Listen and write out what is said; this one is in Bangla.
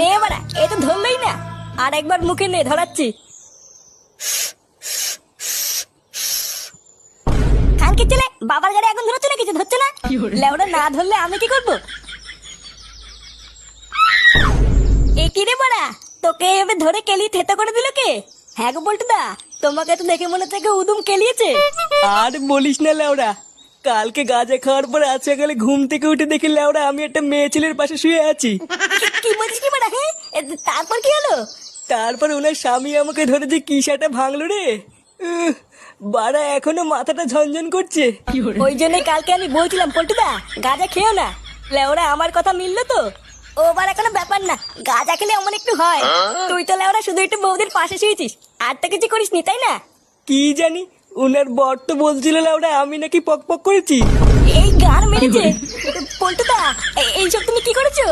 নে বাড়া, এ তো ধরলই না। আর একবার মুখে নে, ধরাচ্ছি। খানকে ছেলে, বাবার গাড়ি আগুন ধরছে না, কিছু ধরছে না। লেওড়া না ধরলে আমি কি করবো? এ কি রে বাড়া, তোকে এভাবে ধরে কেলি থেতো করে দিল কে? হ্যাঁ গো পল্টুদা, তোমাকে তো দেখে মনে হচ্ছে উদুম কেলিয়েছে। আর বলিস না লেওড়া, কালকে গাঁজা খাওয়ার পর আজ সকালে ঘুম থেকে উঠে দেখি লেওড়া আমি একটা মেয়ে ছেলের পাশে শুয়ে আছি। কি বলছিস কি বাড়া? হ্যাঁ, তারপর কি হলো? তারপর ওনার স্বামী আমাকে ধরে যে কি সাটা ভাঙলো রে, বাড়া এখনো মাথাটা ঝনঝন করছে। ওই জন্যই কালকে আমি বলছিলাম পল্টুদা, গাঁজা খেও না। লেওরা আমার কথা মিললো তো? ও বার কোনো ব্যাপার না, গাঁজা খেলে অমন একটু হয়। তুই তো লেওরা শুধু একটু বৌদির পাশে শুয়েছিস, আর তো কিছু করিসনি, তাই না? কি জানি, উনার বর তো বলছিল লেওড়া আমি নাকি পক পক করেছি। এই গান মেরেছে। পল্টুদা, এইসব তুমি কি করেছো?